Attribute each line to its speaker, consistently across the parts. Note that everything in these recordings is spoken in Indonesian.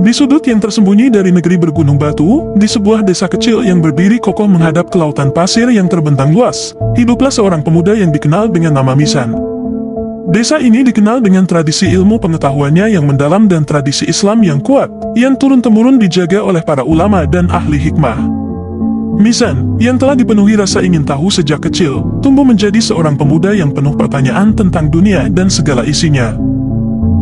Speaker 1: Di sudut yang tersembunyi dari negeri bergunung batu, di sebuah desa kecil yang berdiri kokoh menghadap ke lautan pasir yang terbentang luas, hiduplah seorang pemuda yang dikenal dengan nama Misan. Desa ini dikenal dengan tradisi ilmu pengetahuannya yang mendalam dan tradisi Islam yang kuat, yang turun-temurun dijaga oleh para ulama dan ahli hikmah. Misan, yang telah dipenuhi rasa ingin tahu sejak kecil, tumbuh menjadi seorang pemuda yang penuh pertanyaan tentang dunia dan segala isinya.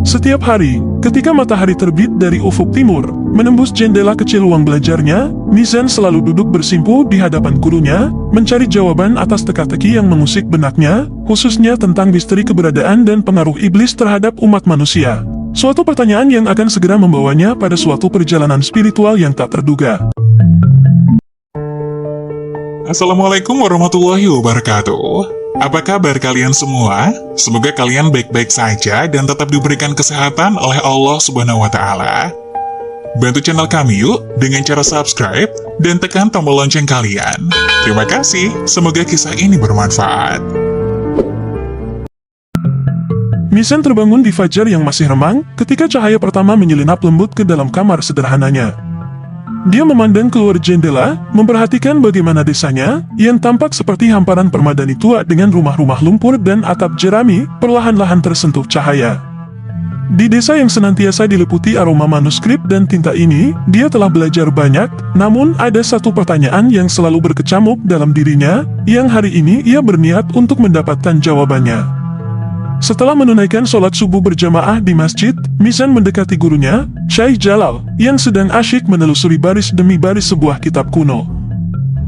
Speaker 1: Setiap hari, ketika matahari terbit dari ufuk timur, menembus jendela kecil ruang belajarnya, Mizan selalu duduk bersimpu di hadapan gurunya, mencari jawaban atas teka-teki yang mengusik benaknya, khususnya tentang misteri keberadaan dan pengaruh iblis terhadap umat manusia. Suatu pertanyaan yang akan segera membawanya pada suatu perjalanan spiritual yang tak terduga.
Speaker 2: Assalamualaikum warahmatullahi wabarakatuh. Apa kabar kalian semua? Semoga kalian baik-baik saja dan tetap diberikan kesehatan oleh Allah Subhanahu wa Ta'ala. Bantu channel kami yuk dengan cara subscribe dan tekan tombol lonceng kalian. Terima kasih, semoga kisah ini bermanfaat.
Speaker 1: Misan terbangun di fajar yang masih remang ketika cahaya pertama menyelinap lembut ke dalam kamar sederhananya. Dia memandang keluar jendela, memperhatikan bagaimana desanya, yang tampak seperti hamparan permadani tua dengan rumah-rumah lumpur dan atap jerami, perlahan-lahan tersentuh cahaya. Di desa yang senantiasa diliputi aroma manuskrip dan tinta ini, dia telah belajar banyak, namun ada satu pertanyaan yang selalu berkecamuk dalam dirinya, yang hari ini ia berniat untuk mendapatkan jawabannya. Setelah menunaikan sholat subuh berjamaah di masjid, Misan mendekati gurunya, Syekh Jalal, yang sedang asyik menelusuri baris demi baris sebuah kitab kuno.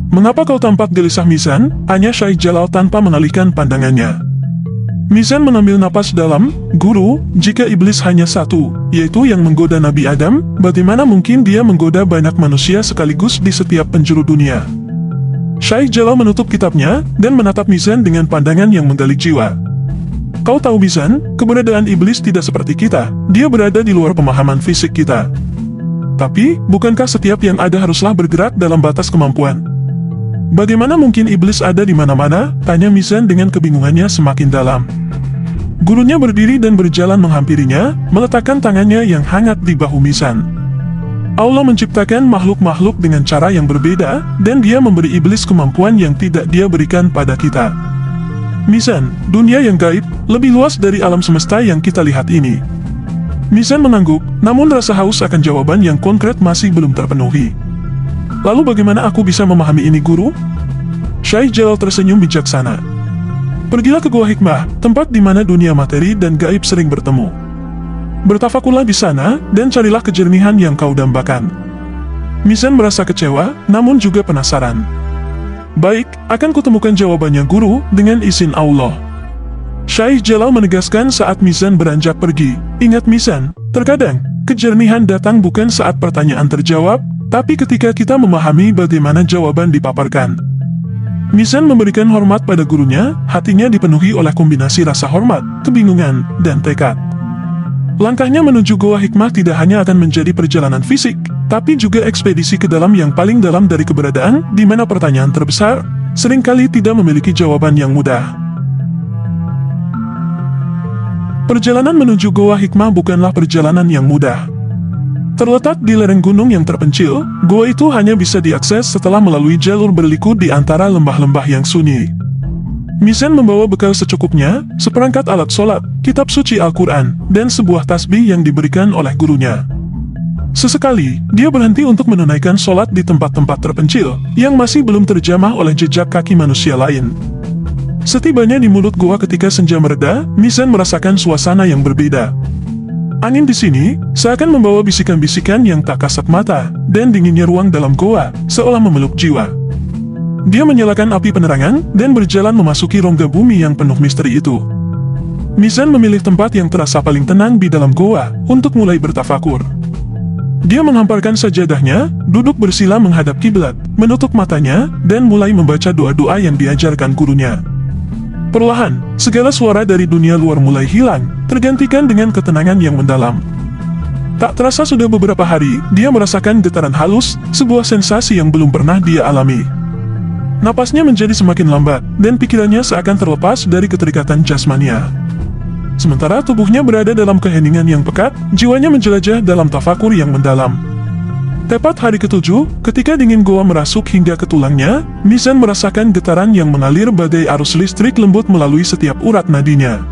Speaker 1: "Mengapa kau tampak gelisah, Misan?" tanya Syekh Jalal tanpa mengalihkan pandangannya. Misan mengambil napas dalam, "Guru, jika iblis hanya satu, yaitu yang menggoda Nabi Adam, bagaimana mungkin dia menggoda banyak manusia sekaligus di setiap penjuru dunia?" Syekh Jalal menutup kitabnya, dan menatap Misan dengan pandangan yang menggali jiwa. "Kau tahu, Misan, keberadaan iblis tidak seperti kita, dia berada di luar pemahaman fisik kita. Tapi, bukankah setiap yang ada haruslah bergerak dalam batas kemampuan? Bagaimana mungkin iblis ada di mana-mana?" tanya Misan dengan kebingungannya semakin dalam. Gurunya berdiri dan berjalan menghampirinya, meletakkan tangannya yang hangat di bahu Misan. "Allah menciptakan makhluk-makhluk dengan cara yang berbeda, dan dia memberi iblis kemampuan yang tidak dia berikan pada kita. Misan, dunia yang gaib, lebih luas dari alam semesta yang kita lihat ini." Misan mengangguk, namun rasa haus akan jawaban yang konkret masih belum terpenuhi. "Lalu bagaimana aku bisa memahami ini, Guru?" Syekh Jalal tersenyum bijaksana. "Pergilah ke Gua Hikmah, tempat di mana dunia materi dan gaib sering bertemu. Bertafakurlah di sana, dan carilah kejernihan yang kau dambakan." Misan merasa kecewa, namun juga penasaran. "Baik, akan kutemukan jawabannya, Guru, dengan izin Allah." Syekh Jalal menegaskan saat Misan beranjak pergi. "Ingat, Misan, terkadang, kejernihan datang bukan saat pertanyaan terjawab, tapi ketika kita memahami bagaimana jawaban dipaparkan." Misan memberikan hormat pada gurunya, hatinya dipenuhi oleh kombinasi rasa hormat, kebingungan, dan tekad. Langkahnya menuju Gua Hikmah tidak hanya akan menjadi perjalanan fisik, tapi juga ekspedisi ke dalam yang paling dalam dari keberadaan, di mana pertanyaan terbesar seringkali tidak memiliki jawaban yang mudah. Perjalanan menuju Gua Hikmah bukanlah perjalanan yang mudah. Terletak di lereng gunung yang terpencil, gua itu hanya bisa diakses setelah melalui jalur berliku di antara lembah-lembah yang sunyi. Misan membawa bekal secukupnya, seperangkat alat sholat, kitab suci Al-Quran, dan sebuah tasbih yang diberikan oleh gurunya. Sesekali, dia berhenti untuk menunaikan sholat di tempat-tempat terpencil, yang masih belum terjamah oleh jejak kaki manusia lain. Setibanya di mulut gua ketika senja mereda, Misan merasakan suasana yang berbeda. Angin di sini, seakan membawa bisikan-bisikan yang tak kasat mata, dan dinginnya ruang dalam gua, seolah memeluk jiwa. Dia menyalakan api penerangan, dan berjalan memasuki rongga bumi yang penuh misteri itu. Misan memilih tempat yang terasa paling tenang di dalam goa, untuk mulai bertafakur. Dia menghamparkan sajadahnya, duduk bersila menghadap kiblat, menutup matanya, dan mulai membaca doa-doa yang diajarkan gurunya. Perlahan, segala suara dari dunia luar mulai hilang, tergantikan dengan ketenangan yang mendalam. Tak terasa sudah beberapa hari, dia merasakan getaran halus, sebuah sensasi yang belum pernah dia alami. Napasnya menjadi semakin lambat, dan pikirannya seakan terlepas dari keterikatan jasmania. Sementara tubuhnya berada dalam keheningan yang pekat, jiwanya menjelajah dalam tafakur yang mendalam. Tepat hari ke-7, ketika dingin goa merasuk hingga ke tulangnya, Mizan merasakan getaran yang mengalir bagai arus listrik lembut melalui setiap urat nadinya.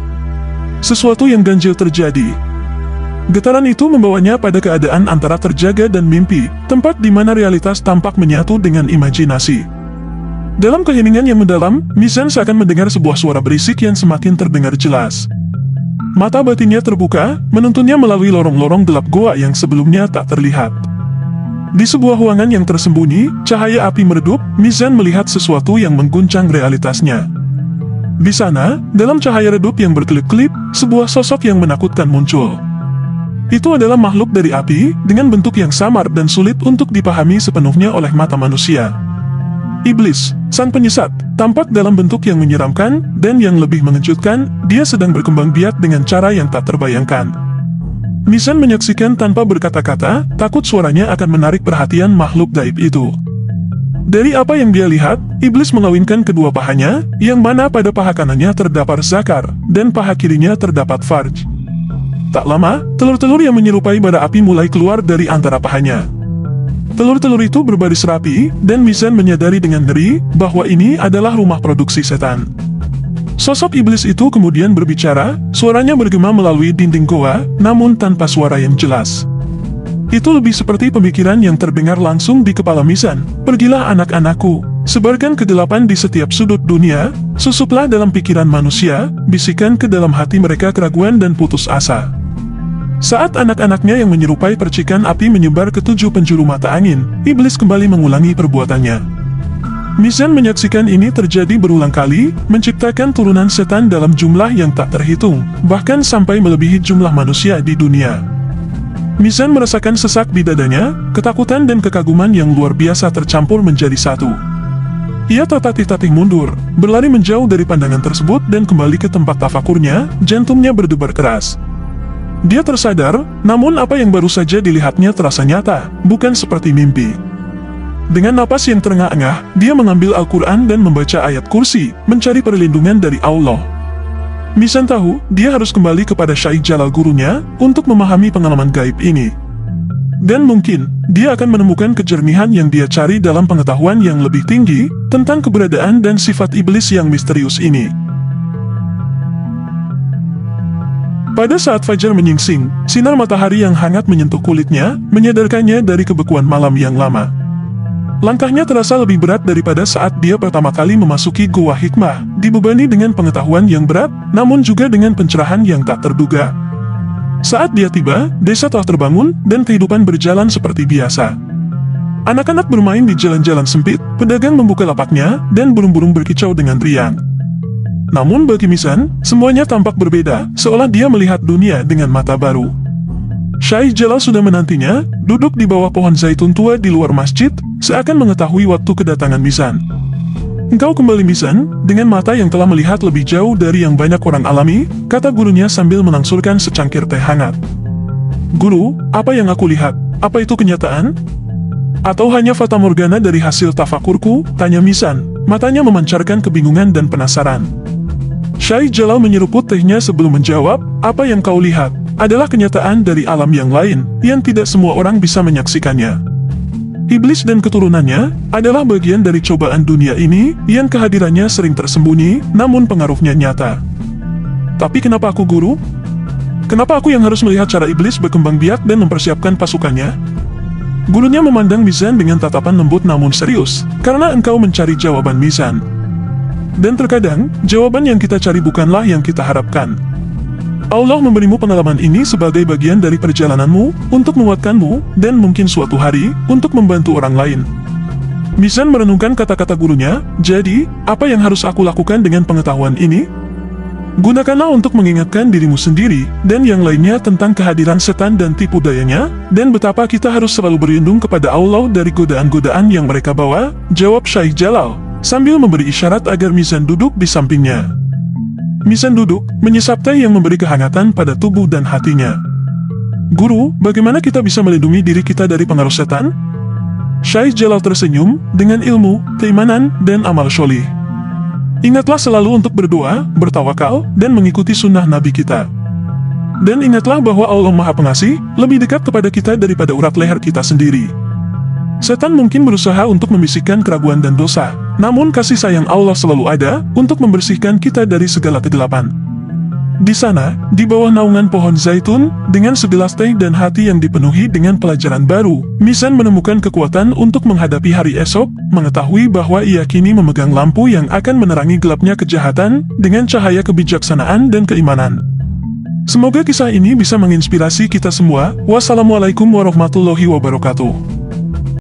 Speaker 1: Sesuatu yang ganjil terjadi. Getaran itu membawanya pada keadaan antara terjaga dan mimpi, tempat di mana realitas tampak menyatu dengan imajinasi. Dalam keheningan yang mendalam, Mizan seakan mendengar sebuah suara berisik yang semakin terdengar jelas. Mata batinnya terbuka, menuntunnya melalui lorong-lorong gelap goa yang sebelumnya tak terlihat. Di sebuah ruangan yang tersembunyi, cahaya api meredup, Mizan melihat sesuatu yang mengguncang realitasnya. Di sana, dalam cahaya redup yang berkelip-kelip, sebuah sosok yang menakutkan muncul. Itu adalah makhluk dari api, dengan bentuk yang samar dan sulit untuk dipahami sepenuhnya oleh mata manusia. Iblis, sang penyesat, tampak dalam bentuk yang menyeramkan, dan yang lebih mengejutkan, dia sedang berkembang biak dengan cara yang tak terbayangkan. Mizan menyaksikan tanpa berkata-kata, takut suaranya akan menarik perhatian makhluk gaib itu. Dari apa yang dia lihat, iblis mengawinkan kedua pahanya, yang mana pada paha kanannya terdapat zakar, dan paha kirinya terdapat farj. Tak lama, telur-telur yang menyerupai bara api mulai keluar dari antara pahanya. Telur-telur itu berbaris rapi, dan Mizan menyadari dengan ngeri bahwa ini adalah rumah produksi setan. Sosok iblis itu kemudian berbicara, suaranya bergema melalui dinding goa, namun tanpa suara yang jelas. Itu lebih seperti pemikiran yang terdengar langsung di kepala Mizan. Pergilah anak-anakku, sebarkan kegelapan di setiap sudut dunia, susuplah dalam pikiran manusia, bisikan ke dalam hati mereka keraguan dan putus asa. Saat anak-anaknya yang menyerupai percikan api menyebar ke 7 penjuru mata angin, iblis kembali mengulangi perbuatannya. Mizan menyaksikan ini terjadi berulang kali, menciptakan turunan setan dalam jumlah yang tak terhitung, bahkan sampai melebihi jumlah manusia di dunia. Mizan merasakan sesak di dadanya, ketakutan dan kekaguman yang luar biasa tercampur menjadi satu. Ia tertatih-tatih mundur, berlari menjauh dari pandangan tersebut dan kembali ke tempat tafakurnya, jantungnya berdebar keras. Dia tersadar, namun apa yang baru saja dilihatnya terasa nyata, bukan seperti mimpi. Dengan napas yang terengah-engah, dia mengambil Al-Quran dan membaca ayat kursi, mencari perlindungan dari Allah. Mizan tahu, dia harus kembali kepada Syekh Jalal gurunya, untuk memahami pengalaman gaib ini. Dan mungkin, dia akan menemukan kejernihan yang dia cari dalam pengetahuan yang lebih tinggi, tentang keberadaan dan sifat iblis yang misterius ini. Pada saat fajar menyingsing, sinar matahari yang hangat menyentuh kulitnya, menyadarkannya dari kebekuan malam yang lama. Langkahnya terasa lebih berat daripada saat dia pertama kali memasuki Gua Hikmah, dibebani dengan pengetahuan yang berat, namun juga dengan pencerahan yang tak terduga. Saat dia tiba, desa telah terbangun, dan kehidupan berjalan seperti biasa. Anak-anak bermain di jalan-jalan sempit, pedagang membuka lapaknya, dan burung-burung berkicau dengan riang. Namun bagi Mizan, semuanya tampak berbeda, seolah dia melihat dunia dengan mata baru. Syekh Jalal sudah menantinya, duduk di bawah pohon zaitun tua di luar masjid, seakan mengetahui waktu kedatangan Mizan. "Engkau kembali Mizan, dengan mata yang telah melihat lebih jauh dari yang banyak orang alami," kata gurunya sambil melangsurkan secangkir teh hangat. "Guru, apa yang aku lihat? Apa itu kenyataan? Atau hanya fata morgana dari hasil tafakurku?" tanya Mizan, matanya memancarkan kebingungan dan penasaran. Syekh Jalal menyeruput tehnya sebelum menjawab, "Apa yang kau lihat adalah kenyataan dari alam yang lain, yang tidak semua orang bisa menyaksikannya. Iblis dan keturunannya adalah bagian dari cobaan dunia ini, yang kehadirannya sering tersembunyi, namun pengaruhnya nyata." "Tapi kenapa aku guru? Kenapa aku yang harus melihat cara iblis berkembang biak dan mempersiapkan pasukannya?" Gurunya memandang Mizan dengan tatapan lembut namun serius, "Karena engkau mencari jawaban Mizan. Dan terkadang, jawaban yang kita cari bukanlah yang kita harapkan. Allah memberimu pengalaman ini sebagai bagian dari perjalananmu, untuk menguatkanmu, dan mungkin suatu hari, untuk membantu orang lain." Mizan merenungkan kata-kata gurunya, "Jadi, apa yang harus aku lakukan dengan pengetahuan ini? Gunakanlah untuk mengingatkan dirimu sendiri, dan yang lainnya tentang kehadiran setan dan tipu dayanya, dan betapa kita harus selalu berlindung kepada Allah dari godaan-godaan yang mereka bawa," jawab Syekh Jalal, sambil memberi isyarat agar Mizan duduk di sampingnya. Mizan duduk, menyesap teh yang memberi kehangatan pada tubuh dan hatinya. "Guru, bagaimana kita bisa melindungi diri kita dari pengaruh setan?" Syekh Jalal tersenyum, "Dengan ilmu, keimanan, dan amal sholih. Ingatlah selalu untuk berdoa, bertawakal, dan mengikuti sunnah Nabi kita. Dan ingatlah bahwa Allah Maha Pengasih, lebih dekat kepada kita daripada urat leher kita sendiri. Setan mungkin berusaha untuk membisikkan keraguan dan dosa, namun kasih sayang Allah selalu ada untuk membersihkan kita dari segala kegelapan. Di sana, di bawah naungan pohon zaitun, dengan segelas teh dan hati yang dipenuhi dengan pelajaran baru, Misan menemukan kekuatan untuk menghadapi hari esok, mengetahui bahwa ia kini memegang lampu yang akan menerangi gelapnya kejahatan dengan cahaya kebijaksanaan dan keimanan. Semoga kisah ini bisa menginspirasi kita semua. Wassalamualaikum warahmatullahi wabarakatuh.